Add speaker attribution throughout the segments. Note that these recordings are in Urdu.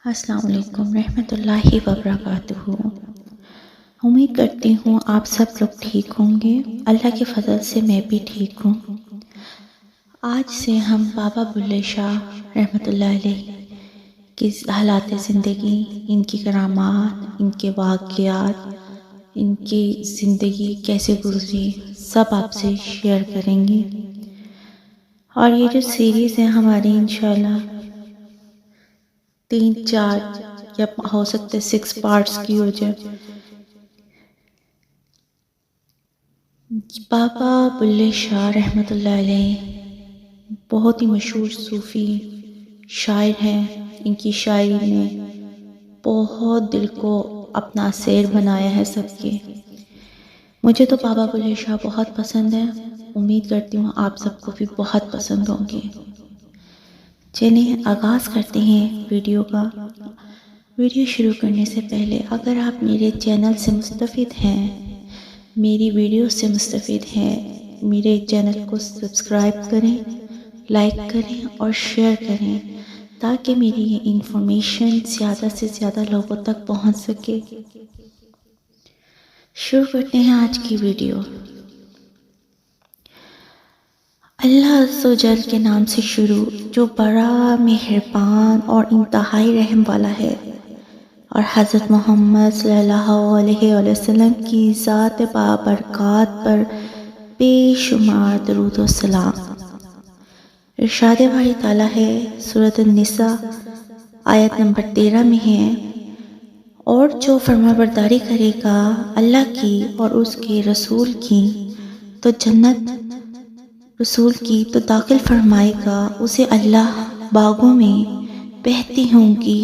Speaker 1: السلام علیکم رحمۃ اللہ وبرکاتہ۔ امید کرتی ہوں آپ سب لوگ ٹھیک ہوں گے۔ اللہ کے فضل سے میں بھی ٹھیک ہوں۔ آج سے ہم بابا بلے شاہ رحمۃ اللہ علیہ کی حالات زندگی، ان کی کرامات، ان کے واقعات، ان کی زندگی کیسے گزری، سب آپ سے شیئر کریں گے۔ اور یہ جو سیریز ہے ہماری انشاءاللہ 3-4 یا ہو سکتے 6 پارٹس کی ہو جائے۔ بابا بلے شاہ رحمۃ اللہ علیہ بہت ہی مشہور صوفی شاعر ہیں۔ ان کی شاعری نے بہت دل کو اپنا اسیر بنایا ہے سب کے۔ مجھے تو بابا بلے شاہ بہت پسند ہے، امید کرتی ہوں آپ سب کو بھی بہت پسند ہوں گے۔ چلیں آغاز کرتے ہیں ویڈیو کا۔ ویڈیو شروع کرنے سے پہلے اگر آپ میرے چینل سے مستفید ہیں، میری ویڈیو سے مستفید ہیں، میرے چینل کو سبسکرائب کریں، لائک کریں اور شیئر کریں تاکہ میری یہ انفارمیشن زیادہ سے زیادہ لوگوں تک پہنچ سکے۔ شروع کرتے ہیں آج کی ویڈیو۔ اللہ عز و جل کے نام سے شروع، جو بڑا مہربان اور انتہائی رحم والا ہے، اور حضرت محمد صلی اللہ علیہ وسلم کی ذات بابرکات پر بے شمار درود و سلام۔ ارشاد باری تعالیٰ ہے سورۃ النساء آیت نمبر 13 میں ہے، اور جو فرما برداری کرے گا اللہ کی اور اس کے رسول کی تو داخل فرمائے گا اسے اللہ باغوں میں بہتی ہوں گی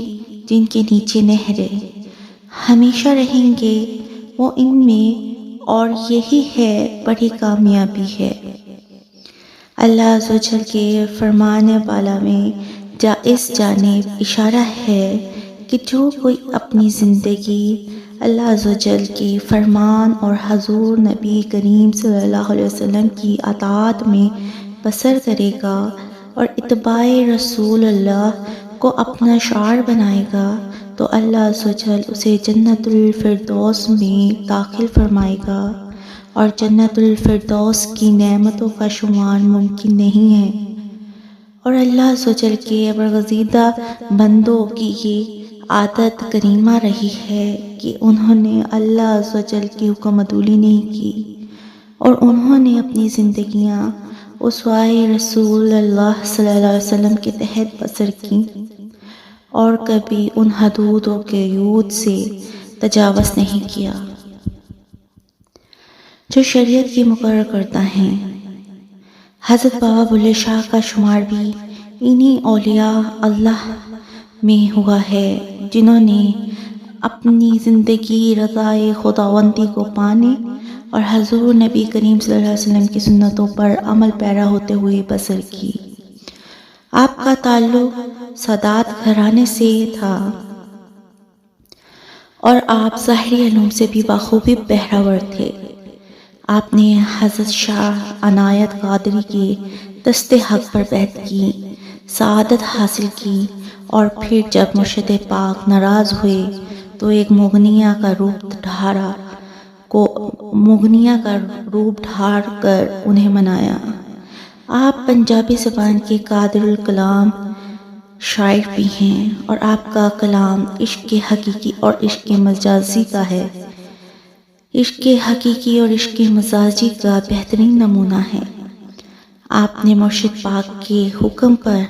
Speaker 1: جن کے نیچے نہریں، ہمیشہ رہیں گے وہ ان میں، اور یہی ہے بڑی کامیابی ہے۔ اللہ عز و جل کے فرمان بالا میں اس جانب اشارہ ہے کہ جو کوئی اپنی زندگی اللہ عز و جل کے فرمان اور حضور نبی کریم صلی اللہ علیہ وسلم کی اطاعت میں بسر کرے گا اور اتباع رسول اللہ کو اپنا شعار بنائے گا تو اللہ عز و جل اسے جنت الفردوس میں داخل فرمائے گا، اور جنت الفردوس کی نعمتوں کا شمار ممکن نہیں ہے۔ اور اللہ عز و جل کے برگزیدہ بندوں کی یہ عادت کریمہ رہی ہے کہ انہوں نے اللہ عز و جل کی حکم عدولی نہیں کی، اور انہوں نے اپنی زندگیاں اسوہ رسول اللہ صلی اللہ علیہ وسلم کے تحت بسر کی، اور کبھی ان حدود و قیود سے تجاوز نہیں کیا جو شریعت کی مقرر کرتا ہے۔ حضرت بابا بلے شاہ کا شمار بھی انہی اولیاء اللہ میں ہوا ہے جنہوں نے اپنی زندگی رضائے خداوندی کو پانے اور حضور نبی کریم صلی اللہ علیہ وسلم کی سنتوں پر عمل پیرا ہوتے ہوئے بسر کی۔ آپ کا تعلق سادات گھرانے سے تھا اور آپ ظاہری علوم سے بھی بخوبی بہرور تھے۔ آپ نے حضرت شاہ عنایت قادری کے دست حق پر بیعت کی، سعادت حاصل کی، اور پھر جب مرشد پاک ناراض ہوئے تو ایک مغنیہ کا روپ ڈھار کر انہیں منایا۔ آپ پنجابی زبان کے قادر الکلام شاعر بھی ہیں، اور آپ کا کلام عشق حقیقی اور عشق مجازی کا ہے۔ عشق حقیقی اور عشق مجازی کا بہترین نمونہ ہے۔ آپ نے مرشد پاک کے حکم پر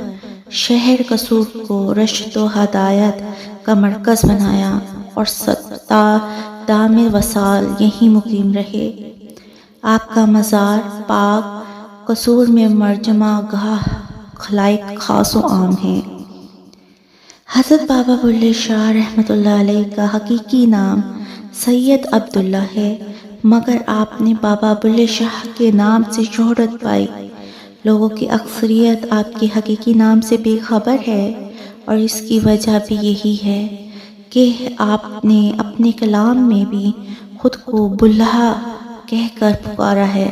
Speaker 1: شہر قصور کو رشد و ہدایت کا مرکز بنایا، اور تا دام وصال یہیں مقیم رہے۔ آپ کا مزار پاک قصور میں مرجمہ گاہ خلائق خاص و عام ہے۔ حضرت بابا بلے شاہ رحمۃ اللہ علیہ کا حقیقی نام سید عبداللہ ہے، مگر آپ نے بابا بلے شاہ کے نام سے شہرت پائی۔ لوگوں کی اکثریت آپ کے حقیقی نام سے بے خبر ہے، اور اس کی وجہ بھی یہی ہے کہ آپ نے اپنے کلام میں بھی خود کو بلّہ کہہ کر پکارا ہے۔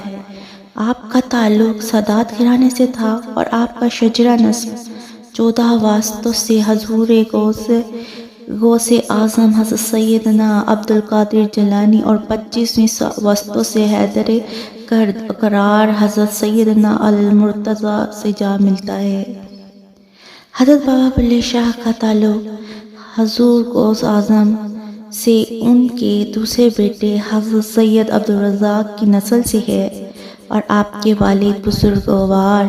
Speaker 1: آپ کا تعلق سادات گھرانے سے تھا، اور آپ کا شجرہ نسب 14 واسطوں سے حضور غوث اعظم حضرت سیدنا عبدالقادر جیلانی اور 25ویں واسطوں سے حیدر قرار حضرت سیدنا المرتضیٰ سے جا ملتا ہے۔ حضرت بابا بلے شاہ کا تعلق حضور غوث اعظم سے ان کے دوسرے بیٹے حضرت سید عبدالرزاق کی نسل سے ہے اور آپ کے والد بزرگوار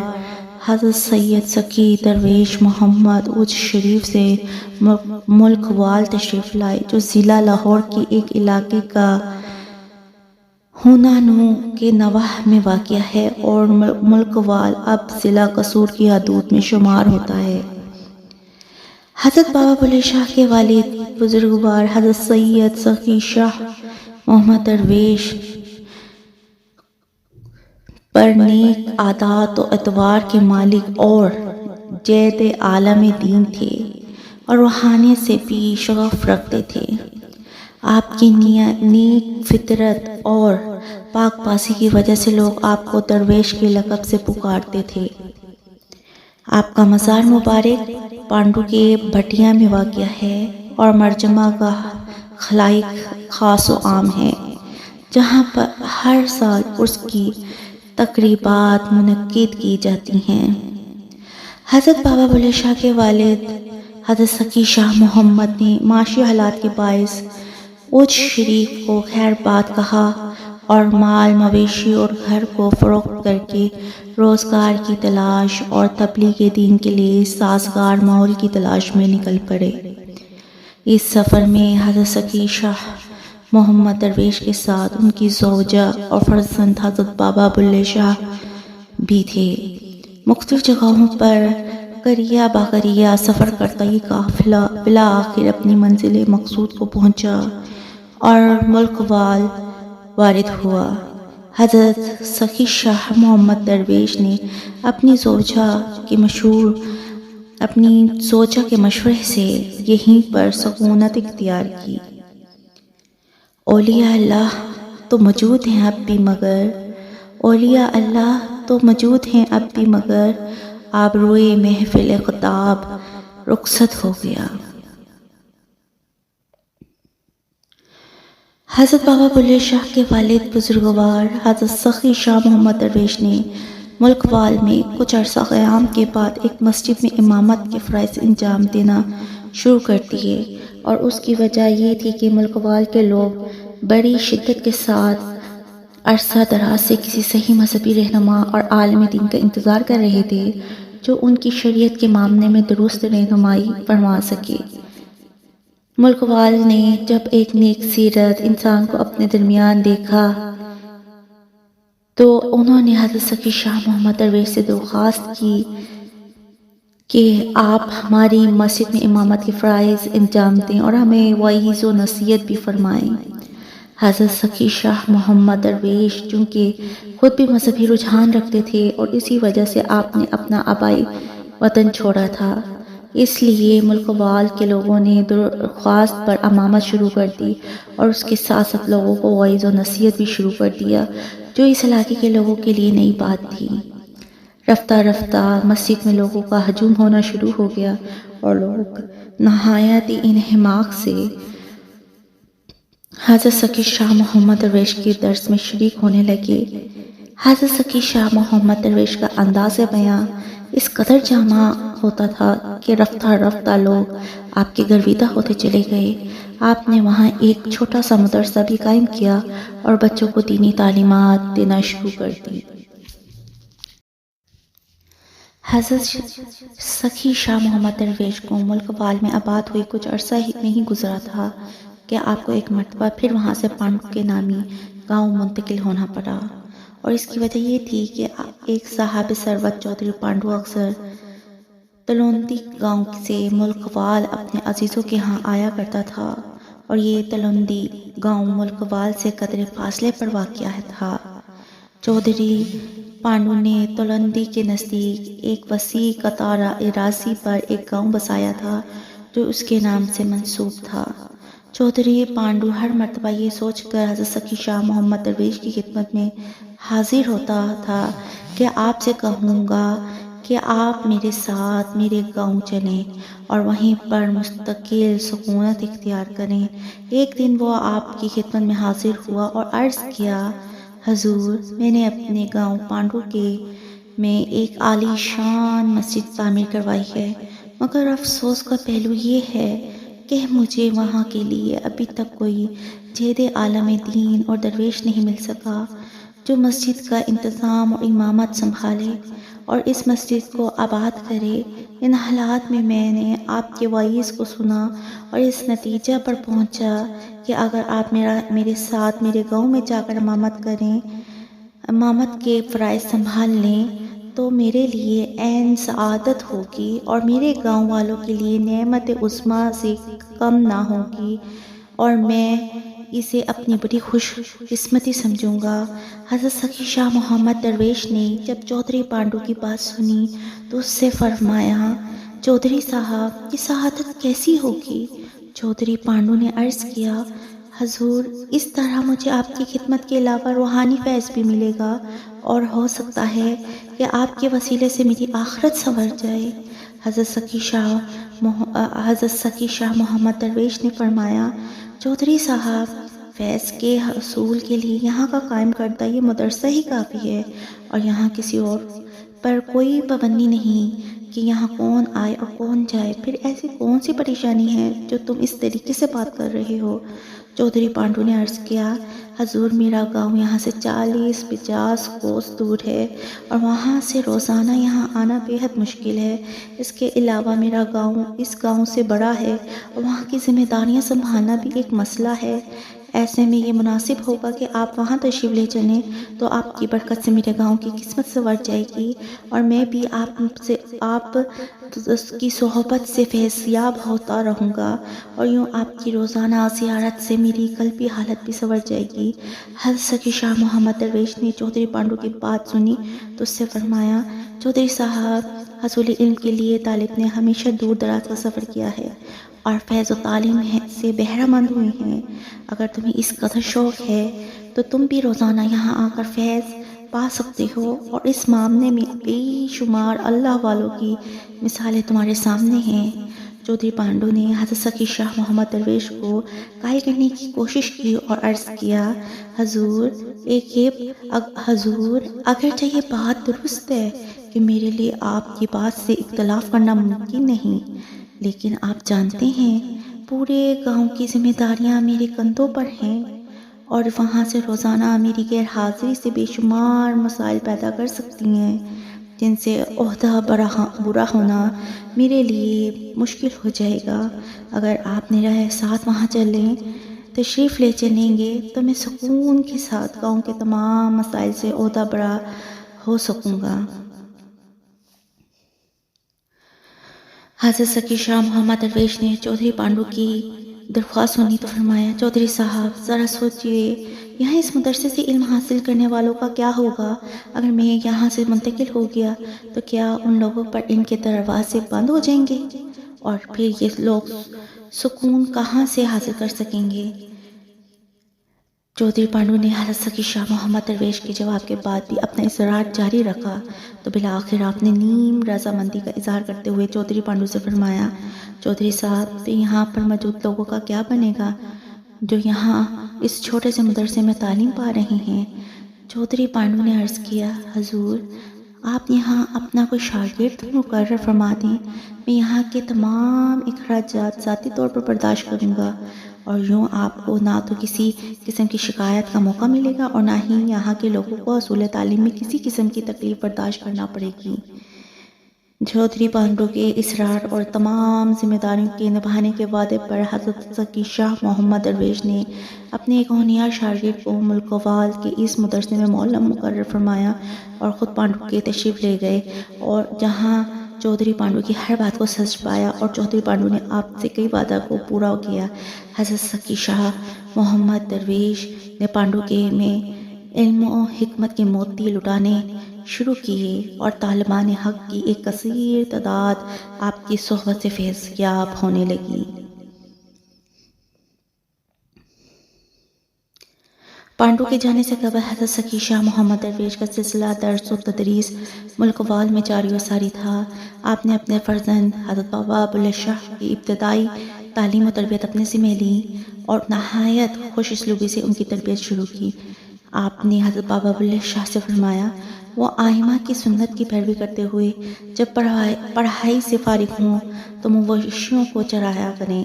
Speaker 1: حضرت سید سکی درویش محمد اوج شریف سے ملک وال تشریف لائے، جو ضلع لاہور کے ایک علاقے کا ہونانو کے نواح میں واقع ہے اور ملک وال اب ضلع قصور کی حدود میں شمار ہوتا ہے۔ حضرت بابا بلے شاہ کے والد بزرگوار حضرت سید سخی شاہ محمد درویش پر نیک عادات و اطوار کے مالک اور جید عالم دین تھے اور روحانیت سے بھی شغف رکھتے تھے۔ آپ کی نیک فطرت اور پاک بازی کی وجہ سے لوگ آپ کو درویش کے لقب سے پکارتے تھے۔ آپ کا مزار مبارک پانڈو کے بھٹیا میں واقع ہے اور مرجمہ کا خلائق خاص و عام ہے، جہاں پر ہر سال عرس کی تقریبات منعقد کی جاتی ہیں۔ حضرت بابا بلے شاہ کے والد حضرت سکی شاہ محمد نے معاشی حالات کے باعث اوج شریف کو خیر بات کہا اور مال مویشی اور گھر کو فروخت کر کے روزگار کی تلاش اور تبلیغ دین کے لیے سازگار ماحول کی تلاش میں نکل پڑے۔ اس سفر میں حضرت سکی شاہ محمد درویش کے ساتھ ان کی زوجہ اور فرزند حضرت بابا بلے شاہ بھی تھے۔ مختلف جگہوں پر قریہ باقریہ سفر کرتا یہ قافلہ بالآخر اپنی منزل مقصود کو پہنچا اور ملک وال وارد ہوا۔ حضرت سخی شاہ محمد درویش نے اپنی زوجہ کے مشورے سے یہیں پر سکونت اختیار کی۔ اولیاء اللہ تو موجود ہیں اب بھی مگر آبروئے محفل خطاب رخصت ہو گیا۔ حضرت بابا بلے شاہ کے والد بزرگوار حضرت سخی شاہ محمد درویش نے ملک وال میں کچھ عرصہ قیام کے بعد ایک مسجد میں امامت کے فرائض انجام دینا شروع کر دیے، اور اس کی وجہ یہ تھی کہ ملک وال کے لوگ بڑی شدت کے ساتھ عرصہ دراز سے کسی صحیح مذہبی رہنما اور عالم دین کا انتظار کر رہے تھے جو ان کی شریعت کے معاملے میں درست رہنمائی فرما سکے۔ ملک وال نے جب ایک نیک سیرت انسان کو اپنے درمیان دیکھا تو انہوں نے حضرت سکی شاہ محمد درویش سے درخواست کی کہ آپ ہماری مسجد میں امامت کے فرائض انجام دیں اور ہمیں وعظ و نصیحت بھی فرمائیں۔ حضرت سکی شاہ محمد درویش چونکہ خود بھی مذہبی رجحان رکھتے تھے اور اسی وجہ سے آپ نے اپنا آبائی وطن چھوڑا تھا، اس لیے ملک وال کے لوگوں نے درخواست پر امامت شروع کر دی اور اس کے ساتھ ساتھ لوگوں کو وعظ و نصیحت بھی شروع کر دیا، جو اس علاقے کے لوگوں کے لیے نئی بات تھی۔ رفتہ رفتہ مسجد میں لوگوں کا ہجوم ہونا شروع ہو گیا اور لوگ نہایت انہماک سے حضرت سکی شاہ محمد درویش کے درس میں شریک ہونے لگے۔ حضرت سکی شاہ محمد درویش کا انداز بیاں اس قدر جامع ہوتا تھا کہ رفتہ رفتہ لوگ آپ کے گرویدہ ہوتے چلے گئے۔ آپ نے وہاں ایک چھوٹا سا مدرسہ بھی قائم کیا اور بچوں کو دینی تعلیمات دینا شروع کر دی۔ حضرت سخی شاہ محمد درویش کو ملک وال میں آباد ہوئے کچھ عرصہ ہی نہیں گزرا تھا کہ آپ کو ایک مرتبہ پھر وہاں سے پانڈو کے نامی گاؤں منتقل ہونا پڑا، اور اس کی وجہ یہ تھی کہ ایک صاحب ثروت چودھری پانڈو اکثر تلوندی گاؤں سے ملک وال اپنے عزیزوں کے ہاں آیا کرتا تھا، اور یہ تلوندی گاؤں ملک وال سے قدرے فاصلے پر واقع تھا۔ چودھری پانڈو نے تلوندی کے نزدیک ایک وسیع قطار اراضی پر ایک گاؤں بسایا تھا جو اس کے نام سے منسوب تھا۔ چودھری پانڈو ہر مرتبہ یہ سوچ کر حضرت سکی شاہ محمد درویش کی خدمت میں حاضر ہوتا تھا کہ آپ سے کہوں گا کہ آپ میرے ساتھ میرے گاؤں چلیں اور وہیں پر مستقل سکونت اختیار کریں۔ ایک دن وہ آپ کی خدمت میں حاضر ہوا اور عرض کیا، حضور، میں نے اپنے گاؤں پانڈو کے میں ایک عالی شان مسجد تعمیر کروائی ہے، مگر افسوس کا پہلو یہ ہے کہ مجھے وہاں کے لیے ابھی تک کوئی جید عالم دین اور درویش نہیں مل سکا جو مسجد کا انتظام اور امامت سنبھالے اور اس مسجد کو آباد کرے۔ ان حالات میں میں نے آپ کے وعیز کو سنا اور اس نتیجہ پر پہنچا کہ اگر آپ میرے ساتھ میرے گاؤں میں جا کر امامت کے فرائض سنبھال لیں تو میرے لیے عین سعادت ہوگی اور میرے گاؤں والوں کے لیے نعمت عظمیٰ سے کم نہ ہوگی، اور میں اسے اپنی بڑی خوش قسمتی سمجھوں گا۔ حضرت سخی شاہ محمد درویش نے جب چودھری پانڈو کی بات سنی تو اس سے فرمایا، چودھری صاحب، یہ سعادت کیسی ہوگی؟ چودھری پانڈو نے عرض کیا، حضور، اس طرح مجھے آپ کی خدمت کے علاوہ روحانی فیض بھی ملے گا اور ہو سکتا ہے کہ آپ کے وسیلے سے میری آخرت سنور جائے۔ حضرت سخی شاہ محمد درویش نے فرمایا، چودھری صاحب، فیض کے حصول کے لیے یہاں کا قائم کردہ یہ مدرسہ ہی کافی ہے، اور یہاں کسی اور پر کوئی پابندی نہیں کہ یہاں کون آئے اور کون جائے۔ پھر ایسی کون سی پریشانی ہے جو تم اس طریقے سے بات کر رہے ہو؟ چودھری پانڈو نے عرض کیا، حضور، میرا گاؤں یہاں سے 40-50 کوس دور ہے اور وہاں سے روزانہ یہاں آنا بے حد مشکل ہے۔ اس کے علاوہ میرا گاؤں اس گاؤں سے بڑا ہے اور وہاں کی ذمہ داریاں سنبھالنا بھی ایک مسئلہ ہے۔ ایسے میں یہ مناسب ہوگا کہ آپ وہاں تشریف لے چلیں تو آپ کی برکت سے میرے گاؤں کی قسمت سنور جائے گی اور میں بھی آپ کی صحبت سے فیضیاب ہوتا رہوں گا، اور یوں آپ کی روزانہ زیارت سے میری قلبی حالت بھی سنور جائے گی۔ حضرت سخی شاہ محمد درویش نے چودھری پانڈو کی بات سنی تو اس سے فرمایا، چودھری صاحب، حصول علم کے لیے طالب نے ہمیشہ دور دراز کا سفر کیا ہے اور فیض و تعلیم سے بہرہ مند ہوئے ہیں۔ اگر تمہیں اس قدر شوق ہے تو تم بھی روزانہ یہاں آ کر فیض پا سکتے ہو، اور اس معاملے میں بے شمار اللہ والوں کی مثالیں تمہارے سامنے ہیں۔ چودھری پانڈو نے حضرت سخی شاہ محمد درویش کو قائل کرنے کی کوشش کی اور عرض کیا، حضور، اگرچہ یہ بات درست ہے کہ میرے لیے آپ کی بات سے اختلاف کرنا ممکن نہیں، لیکن آپ جانتے ہیں پورے گاؤں کی ذمہ داریاں میرے کندھوں پر ہیں، اور وہاں سے روزانہ میری غیر حاضری سے بے شمار مسائل پیدا کر سکتی ہیں جن سے عہدہ برا ہونا میرے لیے مشکل ہو جائے گا۔ اگر آپ میرے ساتھ وہاں تشریف لے چلیں گے تو میں سکون کے ساتھ گاؤں کے تمام مسائل سے عہدہ برا ہو سکوں گا۔ حضرت سخی شاہ محمد درویش نے چودھری پانڈو کی درخواست سنی تو فرمایا، چودھری صاحب، ذرا سوچئے، یہاں اس مدرسے سے علم حاصل کرنے والوں کا کیا ہوگا؟ اگر میں یہاں سے منتقل ہو گیا تو کیا ان لوگوں پر ان کے دروازے بند ہو جائیں گے، اور پھر یہ لوگ سکون کہاں سے حاصل کر سکیں گے؟ چودھری پانڈو نے حضرت سخی شاہ محمد درویش کے جواب کے بعد بھی اپنا اصرار جاری رکھا تو بالآخر آپ نے نیم رضامندی کا اظہار کرتے ہوئے چودھری پانڈو سے فرمایا، چودھری صاحب، تو یہاں پر موجود لوگوں کا کیا بنے گا جو یہاں اس چھوٹے سے مدرسے میں تعلیم پا رہے ہیں؟ چودھری پانڈو نے عرض کیا، حضور، آپ یہاں اپنا کوئی شاگرد مقرر فرما دیں، میں یہاں کے تمام اخراجات ذاتی طور پر برداشت کروں گا، اور یوں آپ کو نہ تو کسی قسم کی شکایت کا موقع ملے گا اور نہ ہی یہاں کے لوگوں کو حصول تعلیم میں کسی قسم کی تکلیف برداشت کرنا پڑے گی۔ چودھری پانڈو کے اصرار اور تمام ذمہ داریوں کے نبھانے کے وعدے پر حضرت سخی شاہ محمد درویش نے اپنے ایک ہونہار شاگرد کو ملک وال کے اس مدرسے میں معلم مقرر فرمایا اور خود پانڈو کے تشریف لے گئے، اور جہاں چودھری پانڈو کی ہر بات کو سچ پایا اور چودھری پانڈو نے آپ سے کئی وعدہ کو پورا کیا۔ حضرت سخی شاہ محمد درویش نے پانڈو کے میں علم و حکمت کے موتی لٹانے شروع کیے اور طالبان حق کی ایک کثیر تعداد آپ کی صحبت سے فیض یاب ہونے لگی۔ پانڈو کے جانے سے قبل حضرت سکی شاہ محمد درویش کا سلسلہ درس و تدریس ملک وال میں جاری و ساری تھا۔ آپ نے اپنے فرزند حضرت بابا ابواللہ شاہ کی ابتدائی تعلیم و تربیت اپنے ذمہ لی اور نہایت خوش اسلوبی سے ان کی تربیت شروع کی۔ آپ نے حضرت بابا ابواللہ شاہ سے فرمایا وہ آئمہ کی سنت کی پیروی کرتے ہوئے جب پڑھائی سے فارغ ہوں تو مویشیوں کو چرایا کریں۔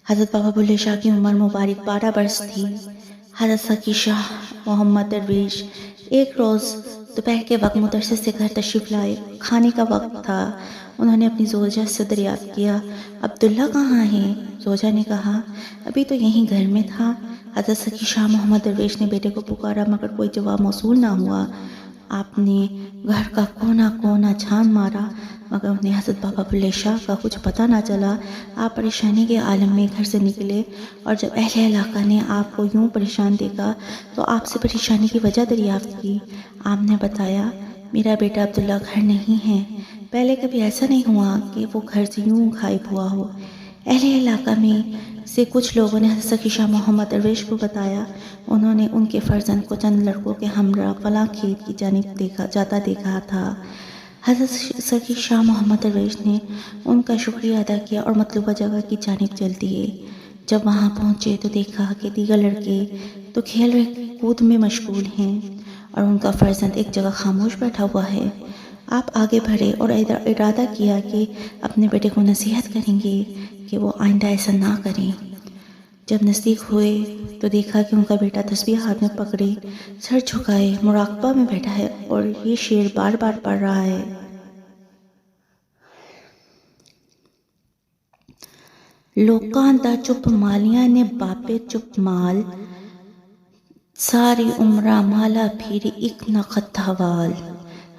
Speaker 1: حضرت بابا ابواللہ شاہ کی عمر مبارک 12 برس تھی۔ حضرت سکی شاہ محمد درویش ایک روز دوپہر کے وقت مدرسے سے گھر تشریف لائے۔ کھانے کا وقت تھا۔ انہوں نے اپنی زوجہ سے دریافت کیا عبداللہ کہاں ہے؟ زوجہ نے کہا ابھی تو یہیں گھر میں تھا۔ حضرت سکی شاہ محمد درویش نے بیٹے کو پکارا مگر کوئی جواب موصول نہ ہوا۔ آپ نے گھر کا کونا کونا چھان مارا مگر انہیں حضرت بابا ابواللہ شاہ کا کچھ پتہ نہ چلا۔ آپ پریشانی کے عالم میں گھر سے نکلے اور جب اہل علاقہ نے آپ کو یوں پریشان دیکھا تو آپ سے پریشانی کی وجہ دریافت کی۔ آپ نے بتایا میرا بیٹا عبداللہ گھر نہیں ہے۔ پہلے کبھی ایسا نہیں ہوا کہ وہ گھر سے یوں غائب ہوا ہو۔ اہل علاقہ میں سے کچھ لوگوں نے حضرت سکی شاہ محمد درویش کو بتایا انہوں نے ان کے فرزند کو چند لڑکوں کے ہمراہ فلاں کھیت کی جانب جاتا دیکھا تھا۔ حضرت سکی شاہ محمد درویش نے ان کا شکریہ ادا کیا اور مطلوبہ جگہ کی جانب چل دیے۔ جب وہاں پہنچے تو دیکھا کہ دیگر لڑکے تو کھیل کود میں مشغول ہیں اور ان کا فرزند ایک جگہ خاموش بیٹھا ہوا ہے۔ آپ آگے بڑھے اور ارادہ کیا کہ اپنے بیٹے کو نصیحت کریں گے کہ وہ آئندہ ایسا نہ کریں۔ جب نزدیک ہوئے تو دیکھا کہ ان کا بیٹا تسبیح ہاتھ میں پکڑے سر جھکائے مراقبہ میں بیٹھا ہے اور یہ شعر بار بار پڑھ رہا ہے لوکاں دا چپ مالیاں نے باپے چپ مال ساری عمرہ مالا پھیری ایک نہ خطہ وال۔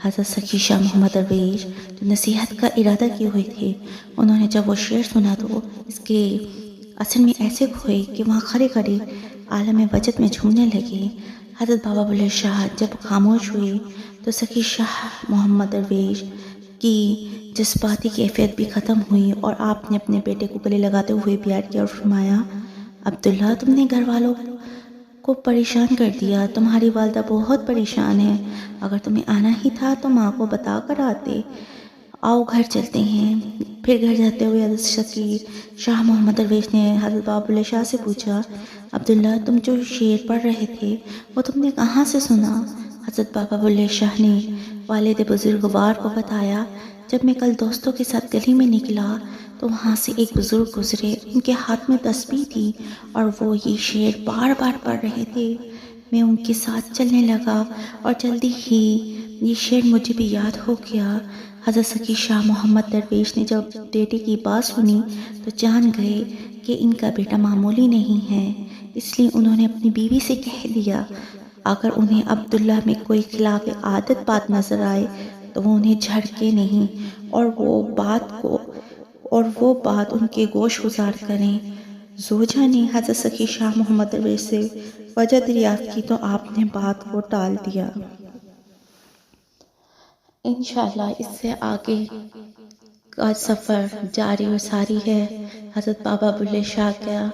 Speaker 1: حضرت سکی شاہ محمد درویش جو نصیحت کا ارادہ کیے ہوئے تھے انہوں نے جب وہ شعر سنا تو اس کے اثر میں ایسے کھوئے کہ وہاں کھڑے کھڑے عالم وجد میں جھومنے لگے۔ حضرت بابا ابواللہ شاہ جب خاموش ہوئے تو سکی شاہ محمد درویش کی جذباتی کیفیت بھی ختم ہوئی اور آپ نے اپنے بیٹے کو گلے لگاتے ہوئے پیار کیا اور فرمایا عبداللہ تم نے گھر والوں کو پریشان کر دیا۔ تمہاری والدہ بہت پریشان ہے۔ اگر تمہیں آنا ہی تھا تو ماں کو بتا کر آتے۔ آؤ گھر چلتے ہیں۔ پھر گھر جاتے ہوئے حضرت سکی شاہ محمد درویش نے حضرت بابا ابواللہ شاہ سے پوچھا عبداللہ تم جو شعر پڑھ رہے تھے وہ تم نے کہاں سے سنا؟ حضرت بابا ابواللہ شاہ نے والد بزرگوار کو بتایا جب میں کل دوستوں کے ساتھ گلی میں نکلا تو وہاں سے ایک بزرگ گزرے۔ ان کے ہاتھ میں تسبیح تھی اور وہ یہ شعر بار بار پڑھ رہے تھے۔ میں ان کے ساتھ چلنے لگا اور جلدی ہی یہ شعر مجھے بھی یاد ہو گیا۔ حضرت سکی شاہ محمد درویش نے جب بیٹے کی بات سنی تو جان گئے کہ ان کا بیٹا معمولی نہیں ہے، اس لیے انہوں نے اپنی بیوی سے کہہ دیا اگر انہیں عبداللہ میں کوئی خلاف عادت بات نظر آئے تو وہ انہیں جھڑکے نہیں اور وہ بات ان کے گوش گزار کریں۔ زوجہ نے حضرت سکی شاہ محمد درویش سے وجہ دریافت کی تو آپ نے بات کو ٹال دیا۔ انشاءاللہ اس سے آگے کا سفر جاری و ساری ہے۔ حضرت بابا ابواللہ شاہ کا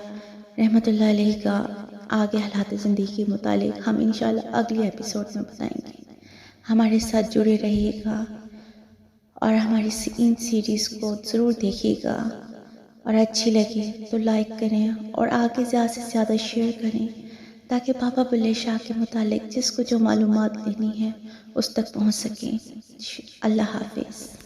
Speaker 1: رحمۃ اللہ علیہ کا آگے حالات زندگی کے متعلق ہم انشاءاللہ اگلی ایپیسوڈ میں بتائیں گے۔ ہمارے ساتھ جڑے رہیے گا اور ہماری ان سیریز کو ضرور دیکھیے گا اور اچھی لگے تو لائک کریں اور آگے زیادہ سے زیادہ شیئر کریں تاکہ بابا ابواللہ شاہ کے متعلق جس کو جو معلومات لینی ہے اس تک پہنچ سکیں۔ اللہ حافظ۔